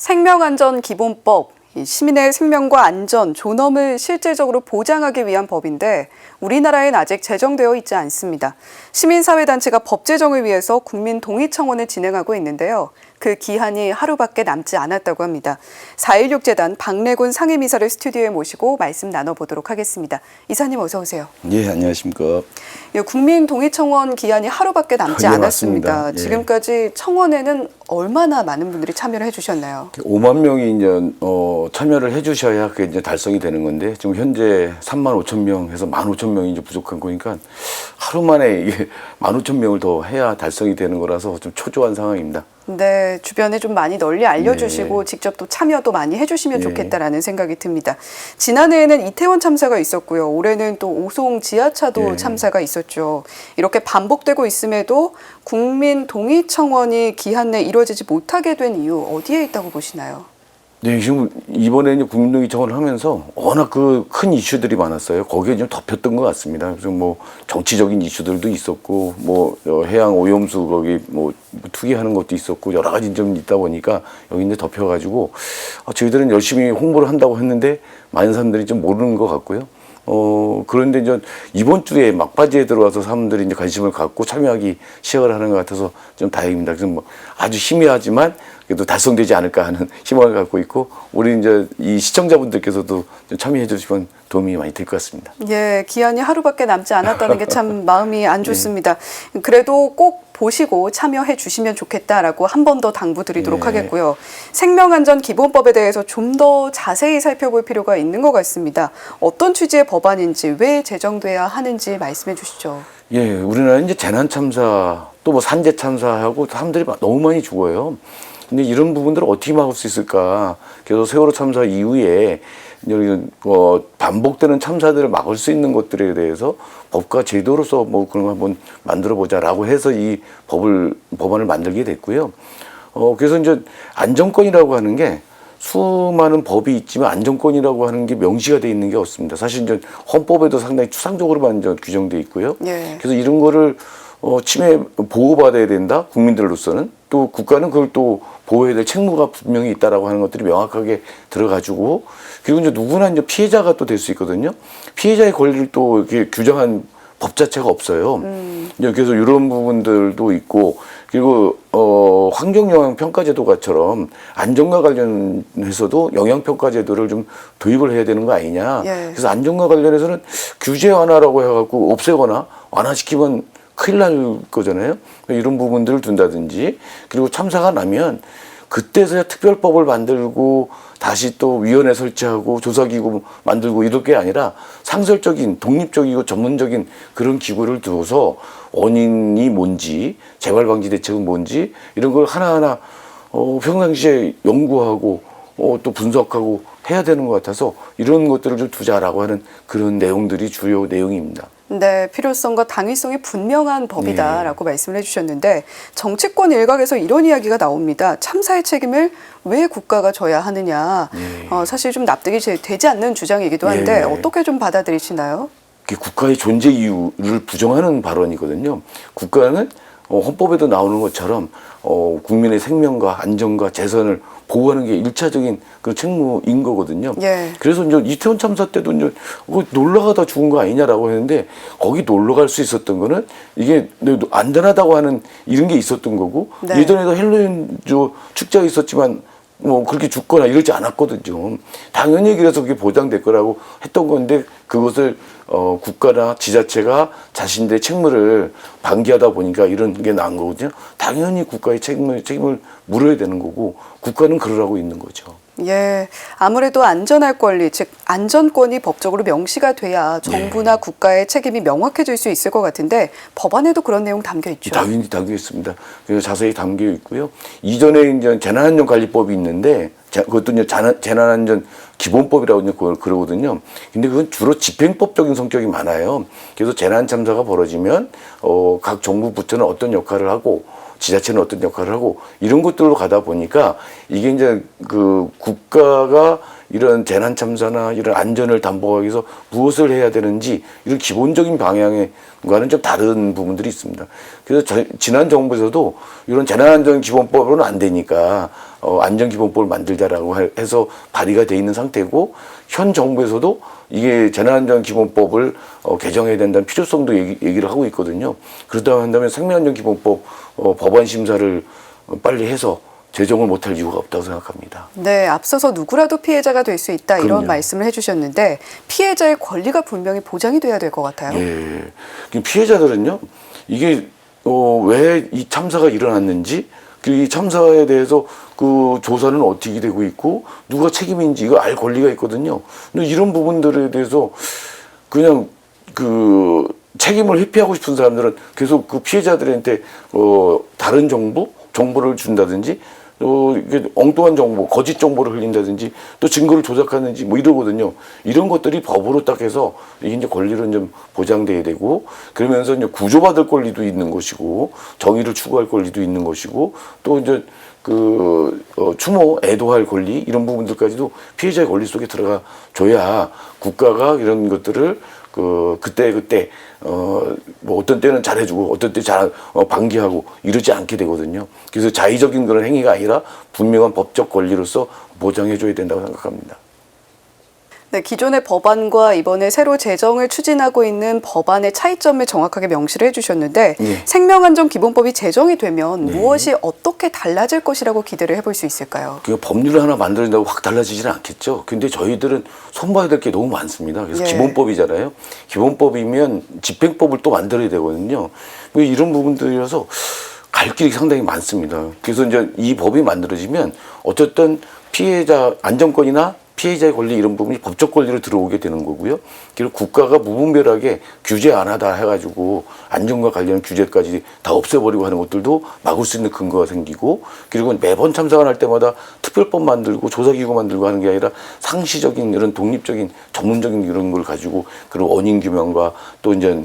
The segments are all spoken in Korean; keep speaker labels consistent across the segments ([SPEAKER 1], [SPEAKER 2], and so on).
[SPEAKER 1] 생명안전기본법, 시민의 생명과 안전, 존엄을 실질적으로 보장하기 위한 법인데 우리나라엔 아직 제정되어 있지 않습니다. 시민사회단체가 법 제정을 위해서 국민동의청원을 진행하고 있는데요. 그 기한이 하루밖에 남지 않았다고 합니다. 4.16 재단 박래군 상임이사를 스튜디오에 모시고 말씀 나눠보도록 하겠습니다. 이사님 어서 오세요.
[SPEAKER 2] 예, 안녕하십니까.
[SPEAKER 1] 예, 국민동의청원 기한이 하루밖에 남지 않았습니다.
[SPEAKER 2] 맞습니다. 예.
[SPEAKER 1] 지금까지 청원에는 얼마나 많은 분들이 참여를 해주셨나요?
[SPEAKER 2] 5만 명이 이제 참여를 해주셔야 그게 이제 달성이 되는 건데 지금 현재 3만 5천 명 해서 15,000명이 이제 부족한 거니까 하루 만에 이게 15,000명을 더 해야 달성이 되는 거라서 좀 초조한 상황입니다.
[SPEAKER 1] 네, 주변에 좀 많이 널리 알려주시고
[SPEAKER 2] 네.
[SPEAKER 1] 직접 또 참여도 많이 해주시면
[SPEAKER 2] 네.
[SPEAKER 1] 좋겠다라는 생각이 듭니다. 지난해에는 이태원 참사가 있었고요. 올해는 또 오송 지하차도
[SPEAKER 2] 네.
[SPEAKER 1] 참사가 있었죠. 이렇게 반복되고 있음에도 국민동의청원이 기한 내 이루어지지 못하게 된 이유 어디에 있다고 보시나요?
[SPEAKER 2] 네, 지금 이번에 이제 국민동의청원을 하면서 워낙 그 큰 이슈들이 많았어요. 거기에 좀 덮였던 것 같습니다. 그래서 뭐 정치적인 이슈들도 있었고, 뭐 해양 오염수 거기 뭐 투기하는 것도 있었고 여러 가지 좀 있다 보니까 여기 이제 덮여가지고 저희들은 열심히 홍보를 한다고 했는데 많은 사람들이 좀 모르는 것 같고요. 그런데 이제 이번 주에 막바지에 들어와서 사람들이 이제 관심을 갖고 참여하기 시작을 하는 것 같아서 좀 다행입니다. 그래서 뭐 아주 희미하지만 그래도 달성되지 않을까 하는 희망을 갖고 있고, 우리 이제 이 시청자분들께서도 좀 참여해 주시면 도움이 많이 될 것 같습니다.
[SPEAKER 1] 예, 기한이 하루밖에 남지 않았다는 게 참 마음이 안 좋습니다. 그래도 꼭 보시고 참여해 주시면 좋겠다라고 한 번 더 당부드리도록
[SPEAKER 2] 네.
[SPEAKER 1] 하겠고요. 생명안전기본법에 대해서 좀 더 자세히 살펴볼 필요가 있는 것 같습니다. 어떤 취지의 법안인지, 왜 제정돼야 하는지 말씀해 주시죠.
[SPEAKER 2] 예, 우리나라는 이제 재난참사 또 뭐 산재참사하고 사람들이 너무 많이 죽어요. 근데 이런 부분들을 어떻게 막을 수 있을까? 그래서 세월호 참사 이후에 반복되는 참사들을 막을 수 있는 것들에 대해서 법과 제도로서 뭐 그런 거 한번 만들어 보자라고 해서 이 법안을 만들게 됐고요. 그래서 이제 안전권이라고 하는 게 수많은 법이 있지만 안전권이라고 하는 게 명시가 돼 있는 게 없습니다. 사실 이제 헌법에도 상당히 추상적으로만 이제 규정돼 있고요.
[SPEAKER 1] 예.
[SPEAKER 2] 그래서 이런 거를 침해 보호받아야 된다, 국민들로서는. 또 국가는 그걸 또 보호해야 될 책무가 분명히 있다라고 하는 것들이 명확하게 들어가지고, 그리고 이제 누구나 이제 피해자가 또 될 수 있거든요. 피해자의 권리를 또 이렇게 규정한 법 자체가 없어요. 그래서 이런 부분들도 있고, 그리고 환경영향평가제도가처럼 안전과 관련해서도 영향평가제도를 좀 도입을 해야 되는 거 아니냐.
[SPEAKER 1] 예.
[SPEAKER 2] 그래서 안전과 관련해서는 규제 완화라고 해갖고 없애거나 완화시키면 큰일 날 거잖아요. 이런 부분들을 둔다든지, 그리고 참사가 나면 그때서야 특별법을 만들고 다시 또 위원회 설치하고 조사기구 만들고 이럴 게 아니라 상설적인 독립적이고 전문적인 그런 기구를 두어서 원인이 뭔지, 재발 방지 대책은 뭔지 이런 걸 하나하나 평상시에 연구하고 또 분석하고 해야 되는 것 같아서 이런 것들을 좀 두자라고 하는 그런 내용들이 주요 내용입니다.
[SPEAKER 1] 네, 필요성과 당위성이 분명한 법이다라고 말씀을 해주셨는데, 정치권 일각에서 이런 이야기가 나옵니다. 참사의 책임을 왜 국가가 져야 하느냐. 사실 좀 납득이 되지 않는 주장이기도 한데 어떻게 좀 받아들이시나요?
[SPEAKER 2] 국가의 존재 이유를 부정하는 발언이거든요. 국가는 헌법에도 나오는 것처럼 국민의 생명과 안전과 재산을 보호하는 게 일차적인 그런 책무인 거거든요.
[SPEAKER 1] 예.
[SPEAKER 2] 그래서 이제 이태원 참사 때도 이제 놀러 가다 죽은 거 아니냐라고 했는데, 거기 놀러 갈 수 있었던 거는 이게 안전하다고 하는 이런 게 있었던 거고,
[SPEAKER 1] 네.
[SPEAKER 2] 예전에도 헬로윈 축제가 있었지만 뭐 그렇게 죽거나 이러지 않았거든요. 당연히 그래서 그게 보장될 거라고 했던 건데, 그것을 국가나 지자체가 자신들의 책무를 방기하다 보니까 이런 게 나온 거거든요. 당연히 국가의 책임을 물어야 되는 거고, 국가는 그러라고 있는 거죠.
[SPEAKER 1] 예, 아무래도 안전할 권리, 즉 안전권이 법적으로 명시가 돼야 정부나 국가의 책임이 명확해질 수 있을 것 같은데 법안에도 그런 내용 담겨 있죠.
[SPEAKER 2] 당연히 담겨 있습니다. 그래서 자세히 담겨 있고요. 이전에 이제 재난안전관리법이 있는데 그것도 이제 재난안전 기본법이라고 이제 그러거든요. 근데 그건 주로 집행법적인 성격이 많아요. 그래서 재난 참사가 벌어지면 각 정부 부처는 어떤 역할을 하고 지자체는 어떤 역할을 하고 이런 것들로 가다 보니까 이게 이제 그 국가가 이런 재난 참사나 이런 안전을 담보하기 위해서 무엇을 해야 되는지 이런 기본적인 방향과는 좀 다른 부분들이 있습니다. 그래서 지난 정부에서도 이런 재난안전기본법으로는 안 되니까 안전기본법을 만들자라고 해서 발의가 돼 있는 상태고 현 정부에서도 이게 재난안전기본법을 개정해야 된다는 필요성도 얘기를 하고 있거든요. 그렇다고 한다면 생명안전기본법 법안 심사를 빨리 해서 제정을 못할 이유가 없다고 생각합니다.
[SPEAKER 1] 네, 앞서서 누구라도 피해자가 될 수 있다 이런
[SPEAKER 2] 그럼요.
[SPEAKER 1] 말씀을 해주셨는데 피해자의 권리가 분명히 보장이 돼야 될 것 같아요.
[SPEAKER 2] 예. 피해자들은요, 이게 왜 이 참사가 일어났는지, 이 참사에 대해서 그 조사는 어떻게 되고 있고 누가 책임인지 이거 알 권리가 있거든요. 근데 이런 부분들에 대해서 그냥 그 책임을 회피하고 싶은 사람들은 계속 그 피해자들한테 다른 정보를 준다든지 이게 엉뚱한 정보, 거짓 정보를 흘린다든지 또 증거를 조작하는지 뭐 이러거든요. 이런 것들이 법으로 딱 해서 이게 이제 권리는 좀 보장돼야 되고 그러면서 이제 구조받을 권리도 있는 것이고 정의를 추구할 권리도 있는 것이고 또 이제 추모, 애도할 권리 이런 부분들까지도 피해자의 권리 속에 들어가 줘야 국가가 이런 것들을 그때 뭐 어떤 때는 잘해주고 어떤 때 방기하고 이러지 않게 되거든요. 그래서 자의적인 그런 행위가 아니라 분명한 법적 권리로서 보장해줘야 된다고 생각합니다.
[SPEAKER 1] 네, 기존의 법안과 이번에 새로 제정을 추진하고 있는 법안의 차이점을 정확하게 명시를 해주셨는데
[SPEAKER 2] 네.
[SPEAKER 1] 생명안전기본법이 제정이 되면 무엇이 어떻게 달라질 것이라고 기대를 해볼 수 있을까요?
[SPEAKER 2] 그 법률을 하나 만들어낸다고 확 달라지지는 않겠죠. 근데 저희들은 손봐야 될 게 너무 많습니다. 그래서
[SPEAKER 1] 예.
[SPEAKER 2] 기본법이잖아요. 기본법이면 집행법을 또 만들어야 되거든요. 이런 부분들이라서 갈 길이 상당히 많습니다. 그래서 이제 이 법이 만들어지면 어쨌든 피해자 안전권이나 피해자의 권리 이런 부분이 법적 권리로 들어오게 되는 거고요. 그리고 국가가 무분별하게 규제 안 하다 해가지고 안전과 관련한 규제까지 다 없애버리고 하는 것들도 막을 수 있는 근거가 생기고 그리고 매번 참사가 날 때마다 특별법 만들고 조사기구 만들고 하는 게 아니라 상시적인 이런 독립적인 전문적인 이런 걸 가지고 그런 원인 규명과 또 이제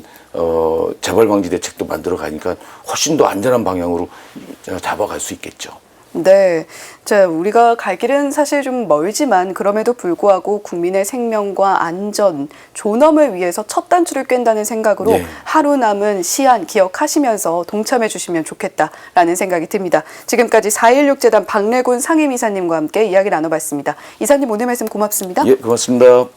[SPEAKER 2] 재발 방지 대책도 만들어 가니까 훨씬 더 안전한 방향으로 잡아갈 수 있겠죠.
[SPEAKER 1] 네. 자, 우리가 갈 길은 사실 좀 멀지만 그럼에도 불구하고 국민의 생명과 안전, 존엄을 위해서 첫 단추를 꿰다는 생각으로
[SPEAKER 2] 네.
[SPEAKER 1] 하루 남은 시한 기억하시면서 동참해 주시면 좋겠다라는 생각이 듭니다. 지금까지 4.16재단 박래곤 상임이사님과 함께 이야기 나눠봤습니다. 이사님 오늘 말씀 고맙습니다.
[SPEAKER 2] 예, 고맙습니다.